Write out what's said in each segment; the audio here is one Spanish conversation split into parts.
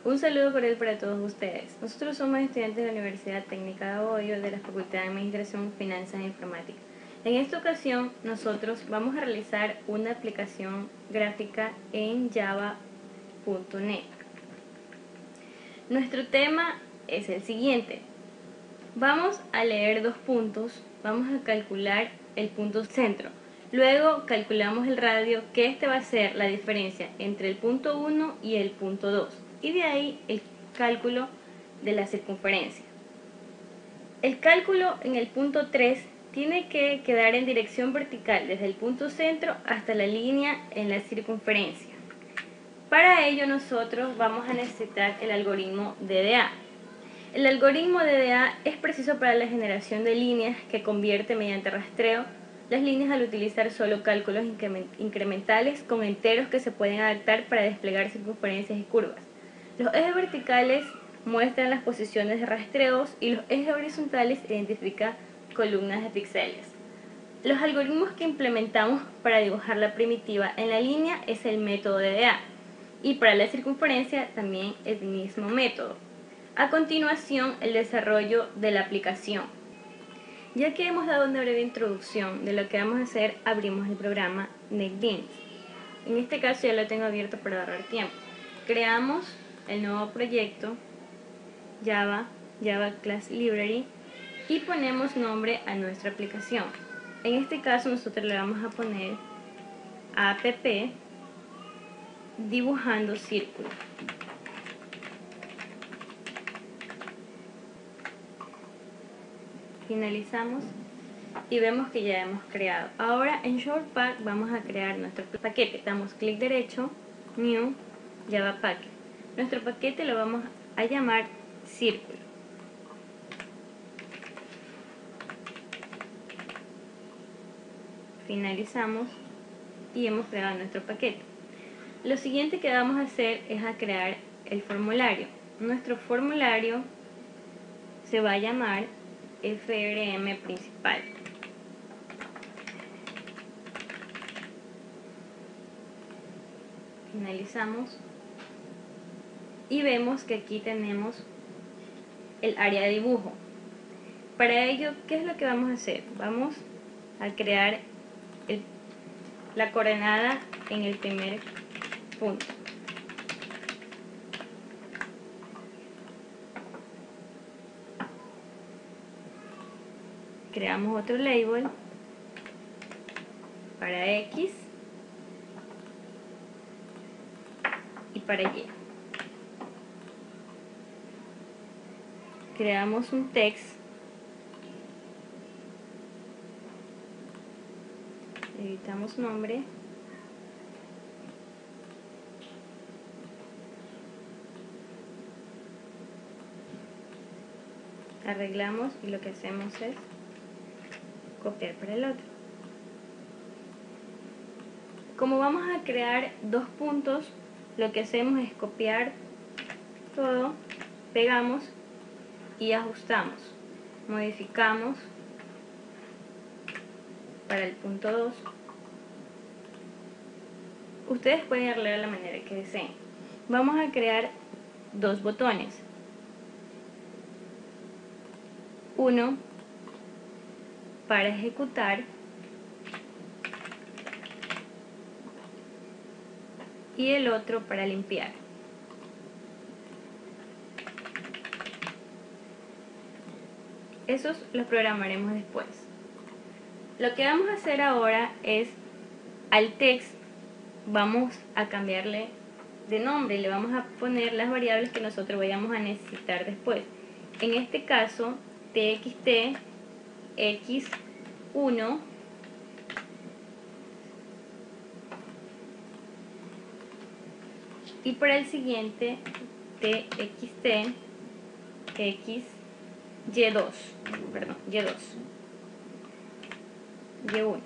Un saludo cordial para todos ustedes. Nosotros somos estudiantes de la Universidad Técnica de Bohío de la Facultad de Administración, Finanzas e Informática. En esta ocasión nosotros vamos a realizar una aplicación gráfica en java.net. Nuestro tema es el siguiente. Vamos a leer dos puntos, vamos a calcular el punto centro. Luego calculamos el radio, que este va a ser la diferencia entre el punto 1 y el punto 2. Y de ahí el cálculo de la circunferencia. El cálculo en el punto 3 tiene que quedar en dirección vertical desde el punto centro hasta la línea en la circunferencia. Para ello nosotros vamos a necesitar el algoritmo DDA. El algoritmo DDA es preciso para la generación de líneas que convierte mediante rastreo las líneas al utilizar solo cálculos incrementales con enteros que se pueden adaptar para desplegar circunferencias y curvas. Los ejes verticales muestran las posiciones de rastreos y los ejes horizontales identifican columnas de píxeles. Los algoritmos que implementamos para dibujar la primitiva en la línea es el método DDA y para la circunferencia también el mismo método. A continuación, el desarrollo de la aplicación. Ya que hemos dado una breve introducción de lo que vamos a hacer, abrimos el programa NetBeans. En este caso ya lo tengo abierto para ahorrar tiempo. Creamos el nuevo proyecto Java Class Library y ponemos nombre a nuestra aplicación. En este caso nosotros le vamos a poner app dibujando círculo. Finalizamos y vemos que ya hemos creado. Ahora en Shortpack vamos a crear nuestro paquete. Damos clic derecho, New, Java Packet. Nuestro paquete lo vamos a llamar círculo. Finalizamos y hemos creado nuestro paquete. Lo siguiente que vamos a hacer es a crear el formulario. Nuestro formulario se va a llamar FRM principal. Finalizamos y vemos que aquí tenemos el área de dibujo. Para ello, ¿qué es lo que vamos a hacer? Vamos a crear la coordenada en el primer punto. Creamos otro label para X y para Y. Creamos un text, editamos nombre, arreglamos y lo que hacemos es copiar para el otro. Como vamos a crear dos puntos, lo que hacemos es copiar todo, pegamos y ajustamos. Modificamos para el punto 2. Ustedes pueden arreglar de la manera que deseen. Vamos a crear dos botones. Uno para ejecutar y el otro para limpiar. Esos los programaremos después. Lo que vamos a hacer ahora es al text vamos a cambiarle de nombre, le vamos a poner las variables que nosotros vayamos a necesitar después. En este caso, txt x1 y para el siguiente txt x y2, y1,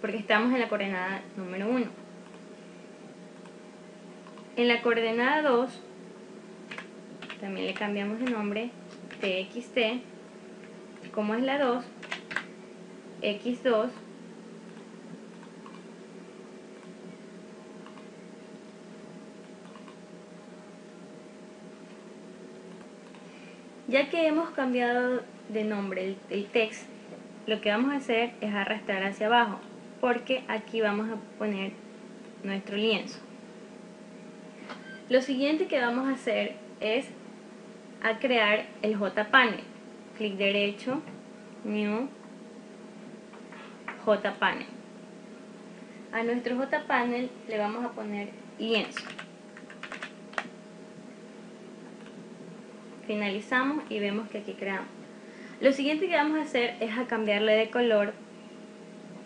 porque estamos en la coordenada número 1. En la coordenada 2 también le cambiamos de nombre txt, como es la 2, x2 Ya que hemos cambiado de nombre el text, lo que vamos a hacer es arrastrar hacia abajo, porque aquí vamos a poner nuestro lienzo. Lo siguiente que vamos a hacer es a crear el JPanel. Clic derecho, New, JPanel. A nuestro JPanel le vamos a poner lienzo. Finalizamos y vemos que aquí creamos. Lo siguiente que vamos a hacer es a cambiarle de color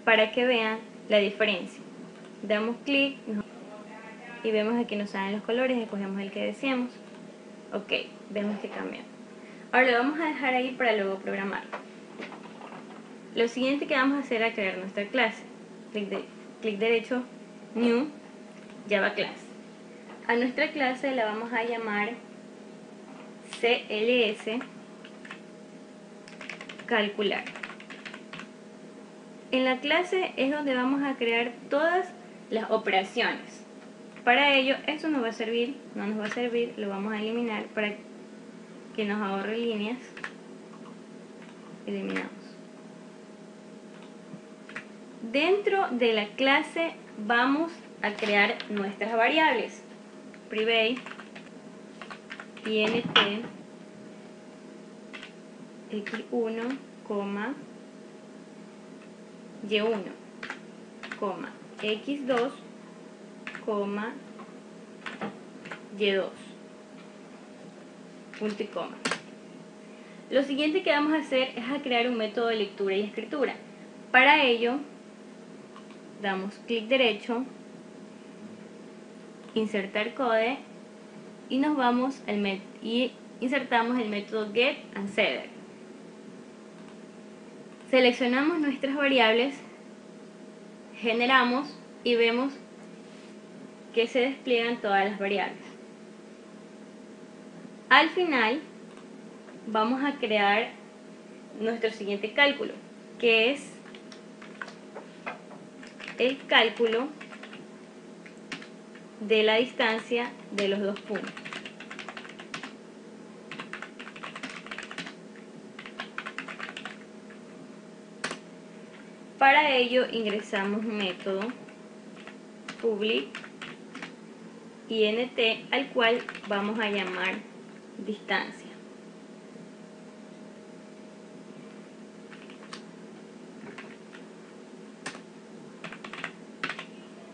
para que vean la diferencia. Damos clic y vemos aquí nos salen los colores, escogemos el que deseamos. Ok, vemos que cambian. Ahora lo vamos a dejar ahí para luego programar. Lo siguiente que vamos a hacer es crear nuestra clase. Clic derecho, New, Java Class. A nuestra clase la vamos a llamar CLS Calcular. En la clase es donde vamos a crear todas las operaciones. Para ello, esto no nos va a servir, lo vamos a eliminar para que nos ahorre líneas. Eliminamos. Dentro de la clase vamos a crear nuestras variables. Private, int, x1, y1, x2, y2, punto y coma. Lo siguiente que vamos a hacer es a crear un método de lectura y escritura. Para ello, damos clic derecho, insertar code y nos vamos y insertamos el método get and setter. Seleccionamos nuestras variables, generamos y vemos que se despliegan todas las variables. Al final vamos a crear nuestro siguiente cálculo, que es el cálculo de la distancia de los dos puntos. Para ello ingresamos un método public int al cual vamos a llamar distancia.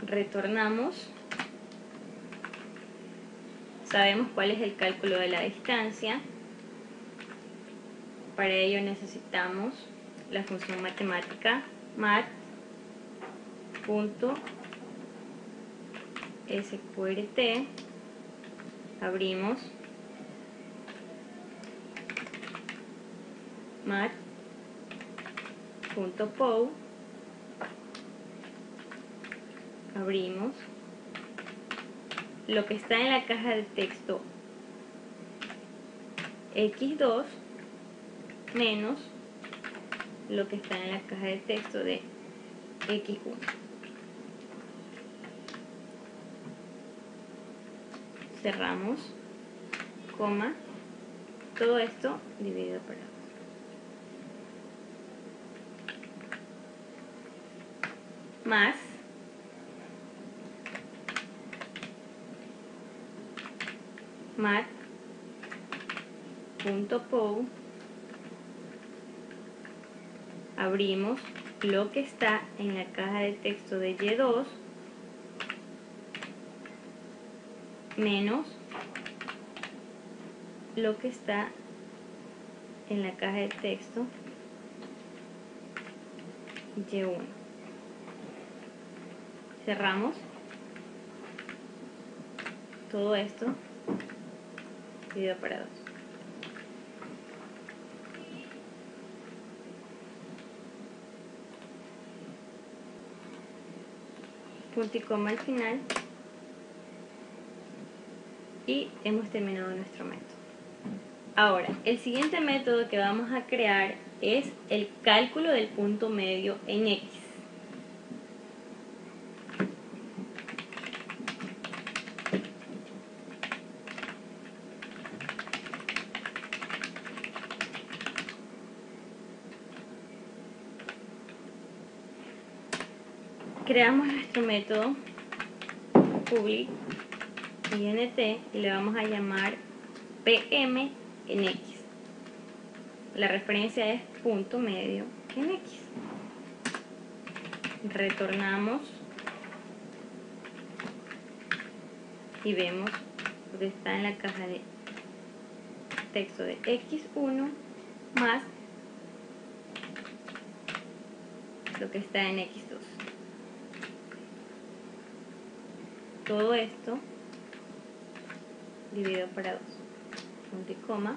Retornamos. Sabemos cuál es el cálculo de la distancia. Para ello necesitamos la función matemática mat.sqrt. Abrimos mat.pow. Abrimos lo que está en la caja de texto x2 menos lo que está en la caja de texto de x1. Cerramos, coma, todo esto dividido por 2. Más mat.pow. Abrimos lo que está en la caja de texto de y2 menos lo que está en la caja de texto y1. Cerramos todo esto dividido por 2. Punto y coma al final y hemos terminado nuestro método. Ahora, el siguiente método que vamos a crear es el cálculo del punto medio en X. creamos nuestro método public int y le vamos a llamar PM en X. La referencia es punto medio en X. Retornamos y vemos lo que está en la caja de texto de X1 más lo que está en X2. Todo esto dividido para 2, punto y coma,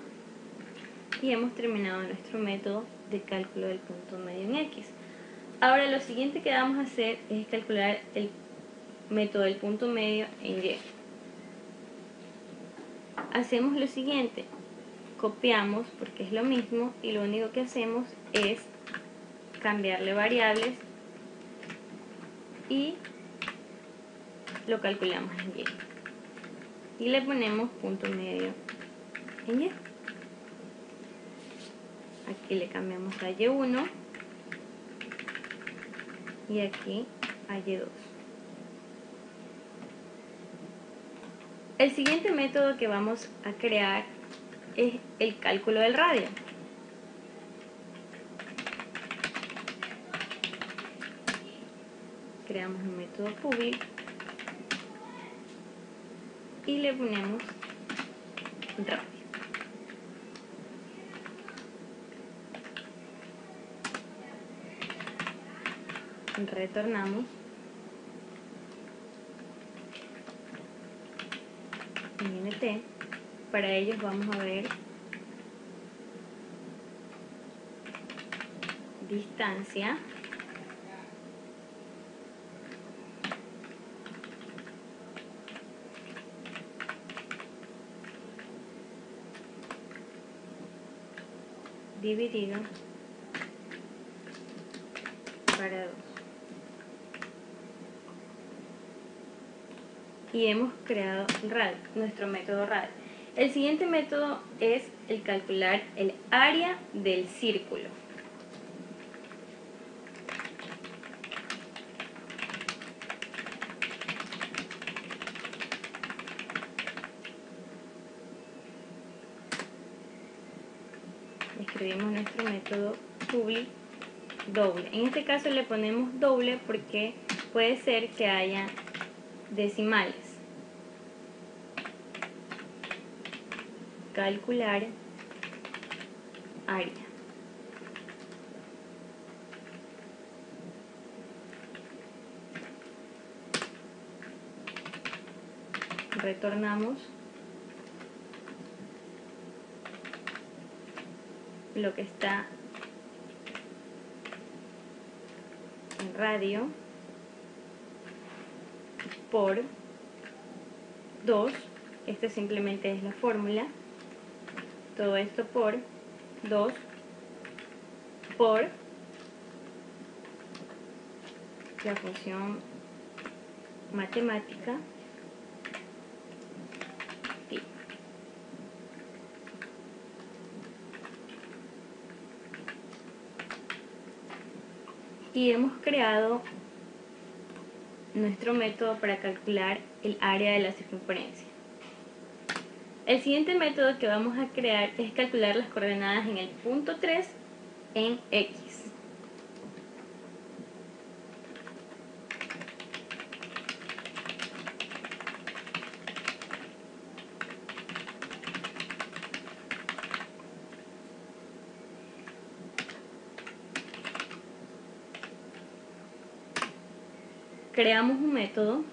y hemos terminado nuestro método de cálculo del punto medio en X. Ahora lo siguiente que vamos a hacer es calcular el método del punto medio en Y. Hacemos lo siguiente, copiamos porque es lo mismo y lo único que hacemos es cambiarle variables y lo calculamos en Y. Y le ponemos punto medio en Y. Aquí le cambiamos a Y1 y aquí a Y2. El siguiente método que vamos a crear es el cálculo del radio. Creamos un método public y le ponemos radio. Retornamos int. Para ellos vamos a ver distancia dividido para 2. Y hemos creado radio, nuestro método radio. El siguiente método es el calcular el área del círculo. Escribimos nuestro método public doble. En este caso le ponemos doble porque puede ser que haya decimales. Calcular área. Retornamos lo que está en radio por 2. Este simplemente es la fórmula. Todo esto por 2 por la función matemática pi. Y hemos creado nuestro método para calcular el área de la circunferencia. El siguiente método que vamos a crear es calcular las coordenadas en el punto 3 en X. Creamos un método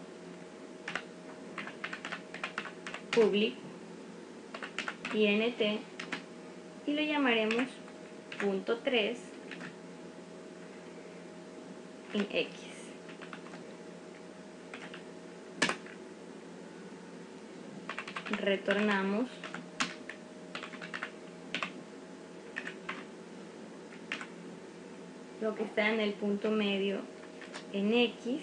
public int y lo llamaremos punto 3 en X. Retornamos lo que está en el punto medio en X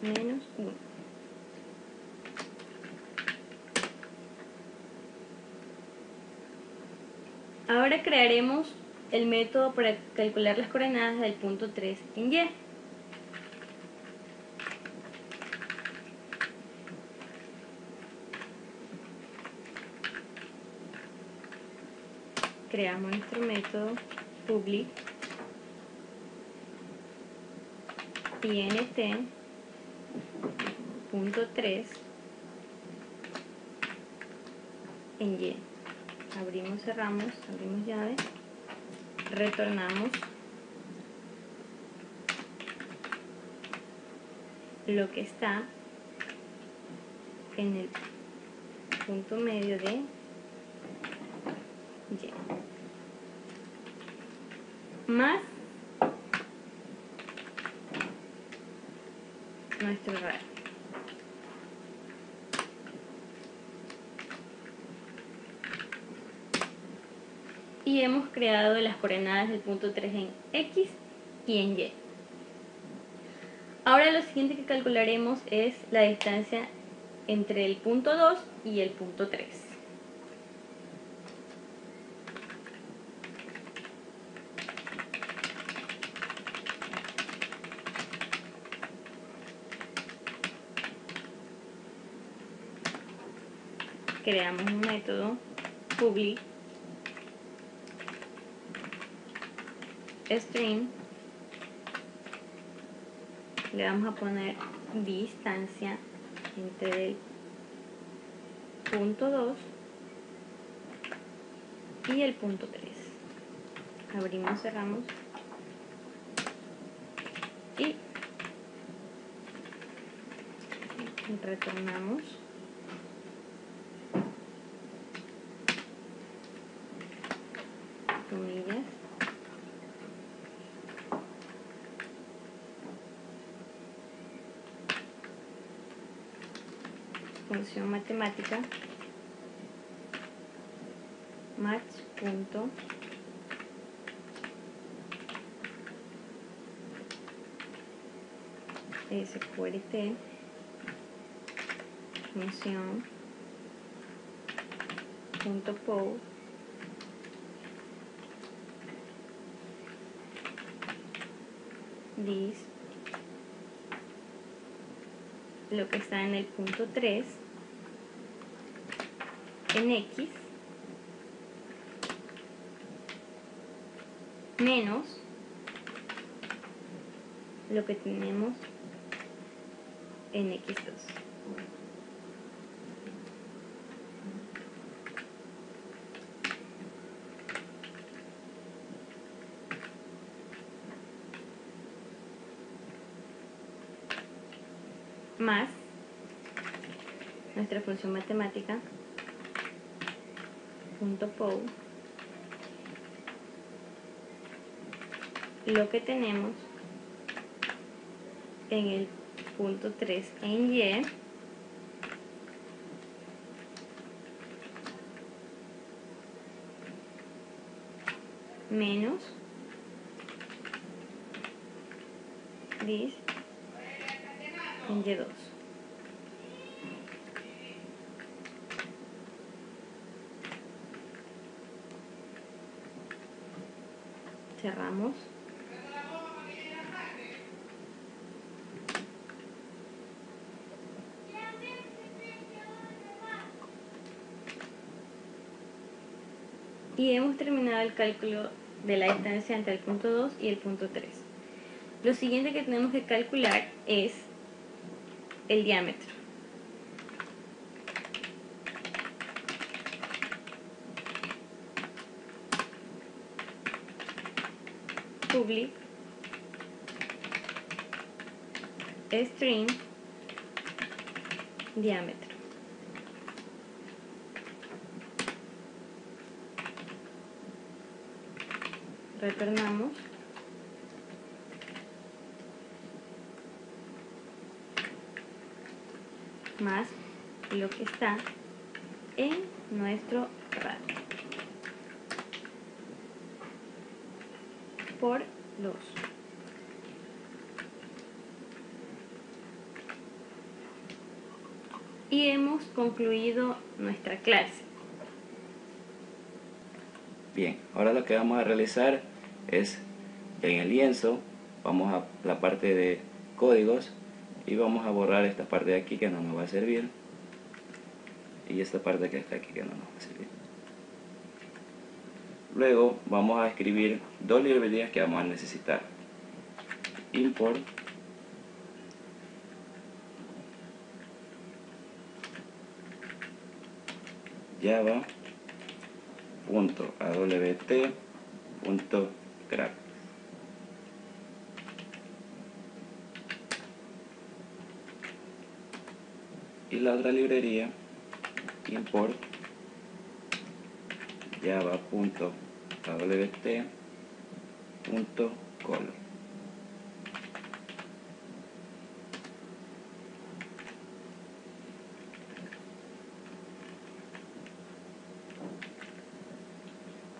menos 1. Ahora crearemos el método para calcular las coordenadas del punto 3 en Y. Creamos nuestro método public int punto 3 en Y. Abrimos, cerramos, abrimos llave, retornamos lo que está en el punto medio de Y, más nuestro radio. Y hemos creado las coordenadas del punto 3 en X y en Y. Ahora lo siguiente que calcularemos es la distancia entre el punto 2 y el punto 3. Creamos un método public string, le vamos a poner distancia entre el punto 2 y el punto 3. Abrimos, cerramos y retornamos. Comillas. Función matemática match punto sqrt función punto pow this lo que está en el punto 3 en X menos lo que tenemos en X2. Más nuestra función matemática punto pow lo que tenemos en el punto 3 en Y menos this en Y2. Cerramos. Y hemos terminado el cálculo de la distancia entre el punto 2 y el punto 3. Lo siguiente que tenemos que calcular es el diámetro. Public string diámetro. Retornamos. Más lo que está en nuestro radio por 2. Y hemos concluido nuestra clase. Bien, ahora lo que vamos a realizar es en el lienzo, vamos a la parte de códigos y vamos a borrar esta parte de aquí que no nos va a servir y esta parte que está aquí que no nos va a servir. Luego vamos a escribir dos librerías que vamos a necesitar. Import java.awt.graph. Y la otra librería, import java.awt.color.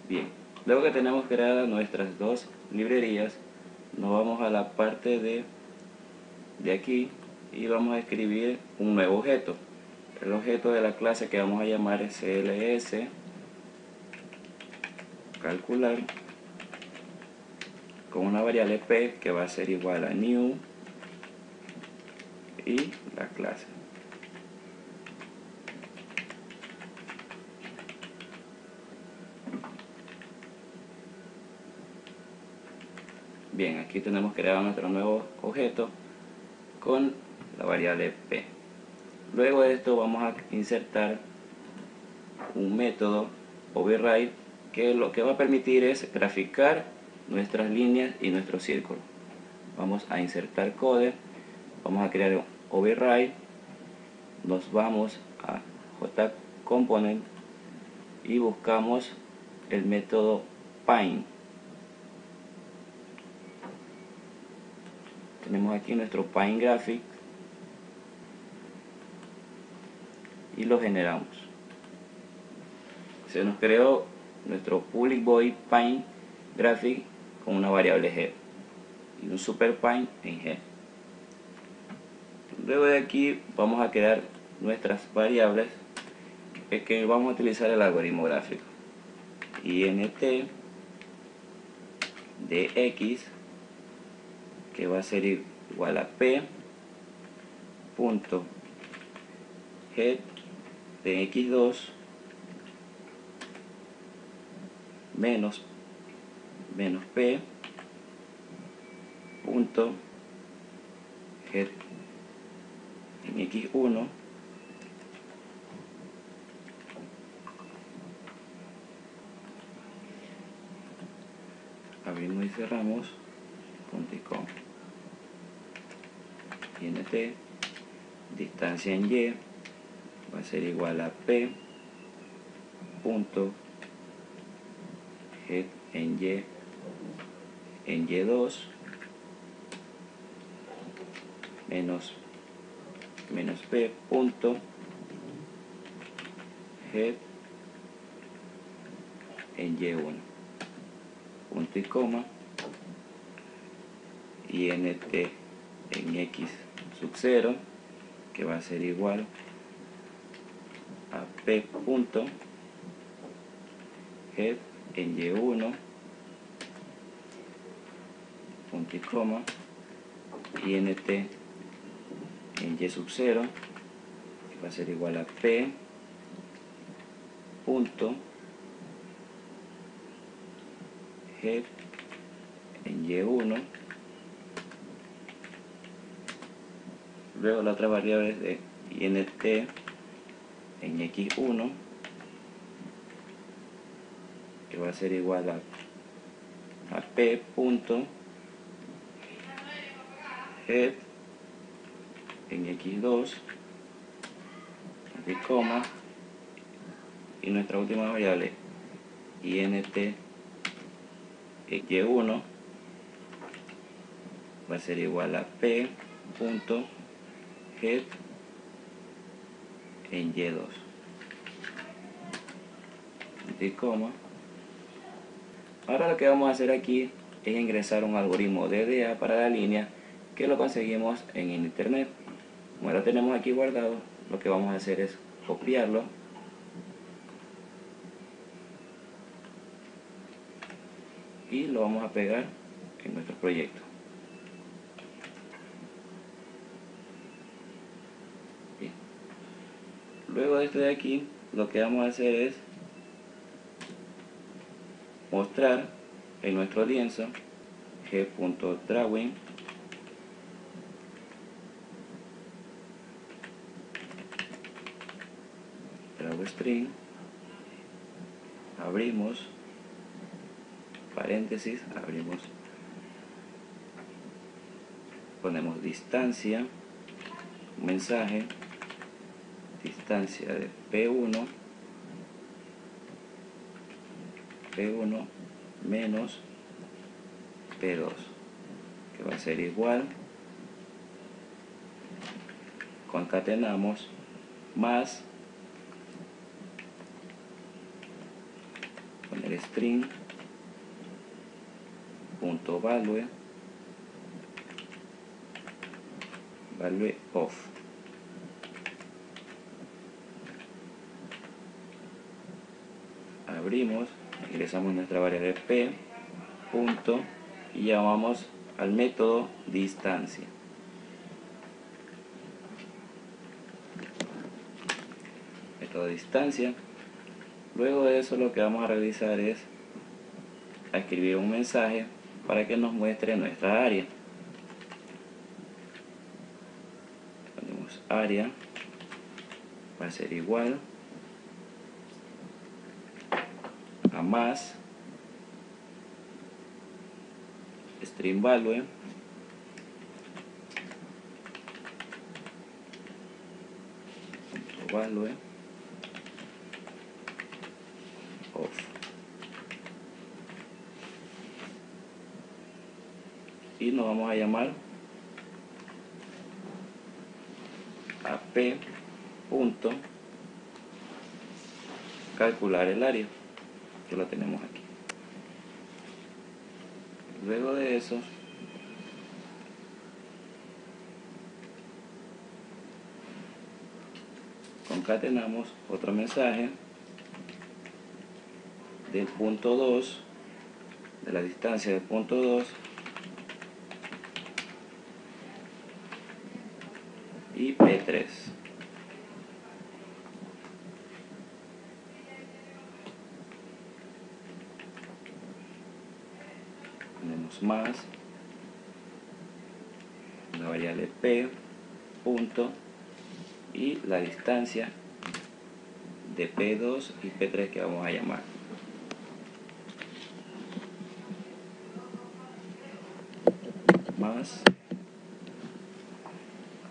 Bien, luego que tenemos creadas nuestras dos librerías, nos vamos a la parte de aquí y vamos a escribir un nuevo objeto. El objeto de la clase que vamos a llamar es cls calcular con una variable p que va a ser igual a new y la clase. Bien, aquí tenemos creado nuestro nuevo objeto con la variable p. Luego de esto vamos a insertar un método override que lo que va a permitir es graficar nuestras líneas y nuestros círculos. Vamos a insertar code, vamos a crear un override, nos vamos a jcomponent y buscamos el método pine. Tenemos aquí nuestro pine graphic y lo generamos. Se nos creó nuestro public void pine graphic con una variable g y un super pine en g. Luego de aquí vamos a crear nuestras variables que vamos a utilizar el algoritmo gráfico. int de x que va a ser igual a p punto head de x2 menos p punto head en x1 abrimos y cerramos punto y coma. int distancia en y va a ser igual a p punto head en y2 menos p punto head en y1 punto y coma. int en x sub 0 que va a ser igual a p punto head en y1 punto y coma. int en y sub 0 que va a ser igual a p punto head en y1. Luego la otra variable es de int en x1 que va a ser igual a p punto head en x2 y coma, y nuestra última variable int en y1 va a ser igual a p punto head en y2 y coma. Ahora lo que vamos a hacer aquí es ingresar un algoritmo DDA para la línea que lo conseguimos en internet. Como lo tenemos aquí guardado, lo que vamos a hacer es copiarlo y lo vamos a pegar en nuestro proyecto. Bien. Luego de esto de aquí, lo que vamos a hacer es mostrar en nuestro lienzo g.drawing drawstring, abrimos paréntesis, abrimos, ponemos distancia, mensaje, distancia de P1 menos P2, que va a ser igual, concatenamos, más, poner string punto value of, abrimos, ingresamos nuestra variable p punto y llamamos al método distancia. Método distancia. Luego de eso lo que vamos a realizar es escribir un mensaje para que nos muestre nuestra área. Ponemos área, va a ser igual a más string value value of. Y nos vamos a llamar a p punto calcular el área, que lo tenemos aquí. Luego de eso concatenamos otro mensaje del punto 2, de la distancia del punto 2 y P3. Ponemos más la variable P punto y la distancia de P2 y P3 que vamos a llamar. Más,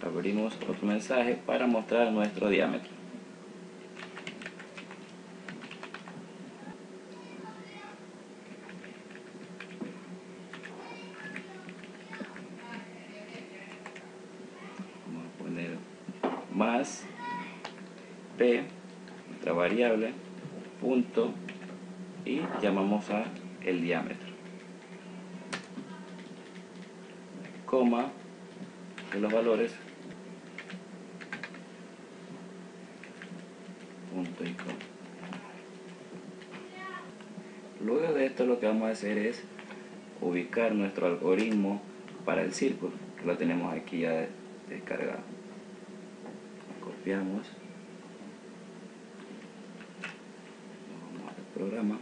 abrimos otro mensaje para mostrar nuestro diámetro. Vamos a poner más P, nuestra variable, punto, y llamamos a el diámetro, coma de los valores, punto y coma. Luego de esto lo que vamos a hacer es ubicar nuestro algoritmo para el círculo, que lo tenemos aquí ya descargado. Copiamos, vamos al programa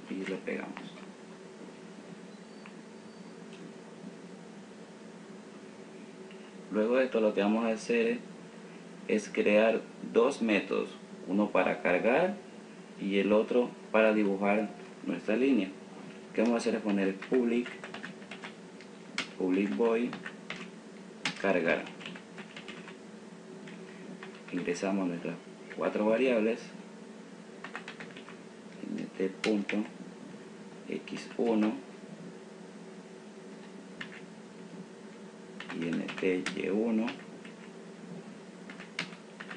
y lo pegamos. Luego de esto lo que vamos a hacer es crear dos métodos, uno para cargar y el otro para dibujar nuestra línea. Lo que vamos a hacer es poner public void cargar. Ingresamos nuestras cuatro variables, nt.x1 int.y1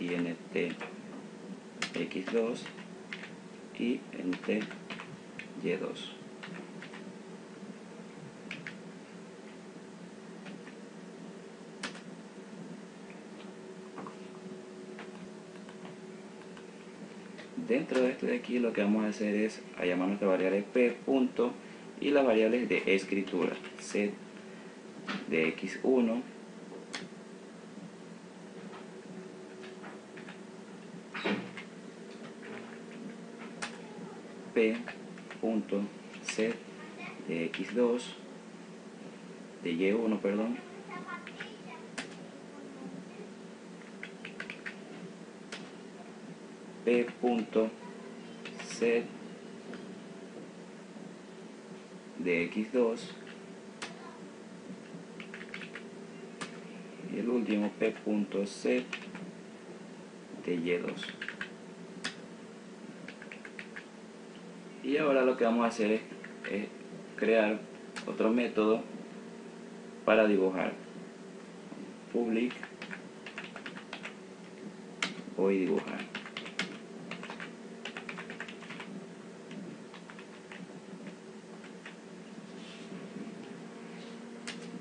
int.x2 y int.y2. Dentro de esto de aquí lo que vamos a hacer es a llamar nuestra variable p punto y las variables de escritura set de x1 p punto set de x2 de y1, perdón, p punto set de x2 y el último p punto set de y2. Y ahora lo que vamos a hacer es crear otro método para dibujar. Public voy a dibujar.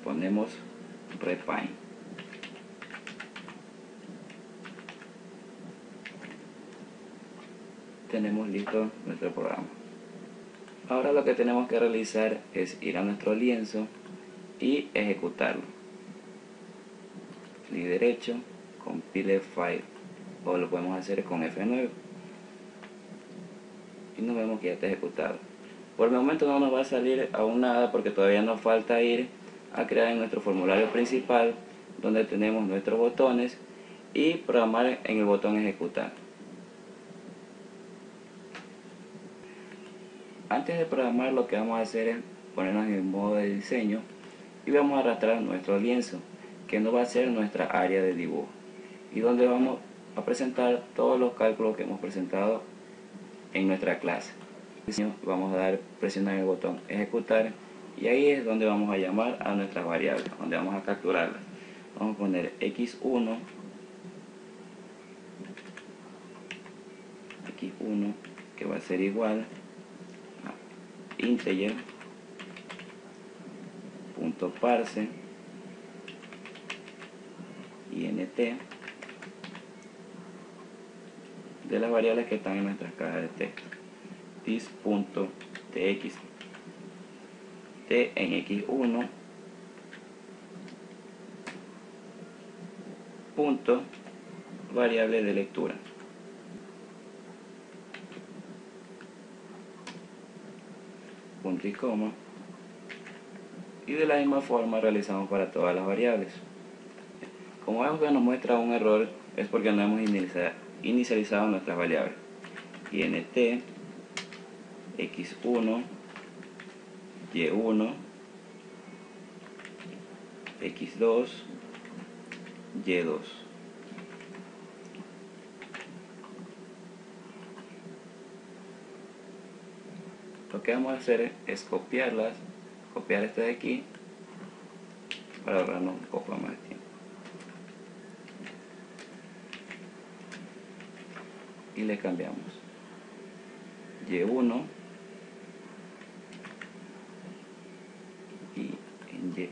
Ponemos refine. Tenemos listo nuestro programa. Ahora lo que tenemos que realizar es ir a nuestro lienzo y ejecutarlo. Clic derecho, compile file, o lo podemos hacer con F9 y nos vemos que ya está ejecutado. Por el momento no nos va a salir aún nada porque todavía nos falta ir a crear en nuestro formulario principal donde tenemos nuestros botones y programar en el botón ejecutar. Antes de programar lo que vamos a hacer es ponernos en el modo de diseño y vamos a arrastrar nuestro lienzo que nos va a ser nuestra área de dibujo y donde vamos a presentar todos los cálculos que hemos presentado en nuestra clase. Vamos a presionar el botón ejecutar y ahí es donde vamos a llamar a nuestras variables, donde vamos a capturarlas. Vamos a poner x1 que va a ser igual a integer punto parse int de las variables que están en nuestras cajas de texto. This.txt t en x1 punto variable de lectura punto y coma, y de la misma forma realizamos para todas las variables. Como vemos que nos muestra un error es porque no hemos inicializado nuestras variables. int x1 y1 x2 y2. Lo que vamos a hacer es copiar esta de aquí para ahorrarnos un poco más de tiempo. Y le cambiamos y1 y en y1.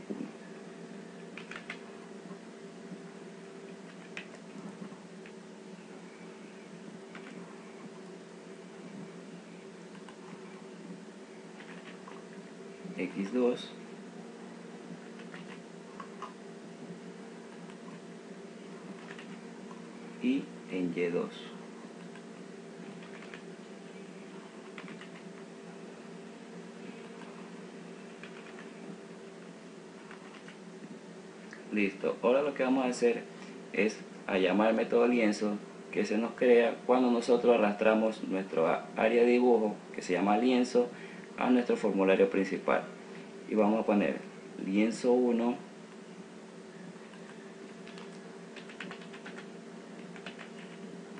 x2 y en y2. Listo, ahora lo que vamos a hacer es a llamar al método lienzo que se nos crea cuando nosotros arrastramos nuestra área de dibujo que se llama lienzo a nuestro formulario principal y vamos a poner lienzo 1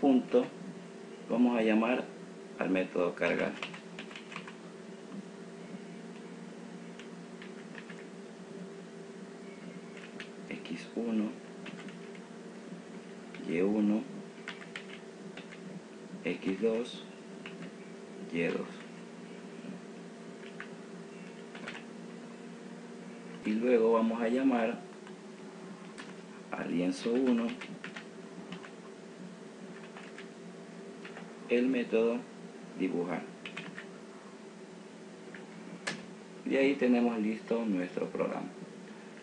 punto, vamos a llamar al método cargar x1 y1 x2 y2 y luego vamos a llamar al lienzo 1 el método dibujar. Y ahí tenemos listo nuestro programa.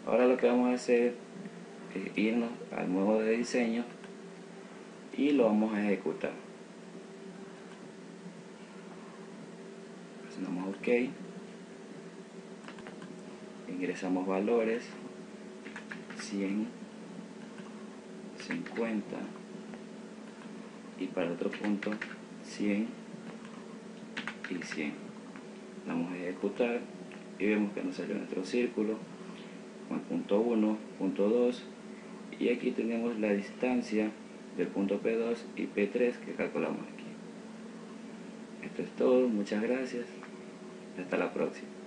Ahora lo que vamos a hacer es irnos al modo de diseño y lo vamos a ejecutar. Presionamos OK, ingresamos valores 100, 50 y para el otro punto 100 y 100. Vamos a ejecutar y vemos que nos salió nuestro círculo con el punto 1, punto 2, y aquí tenemos la distancia del punto P2 y P3 que calculamos aquí. Esto es todo, muchas gracias, hasta la próxima.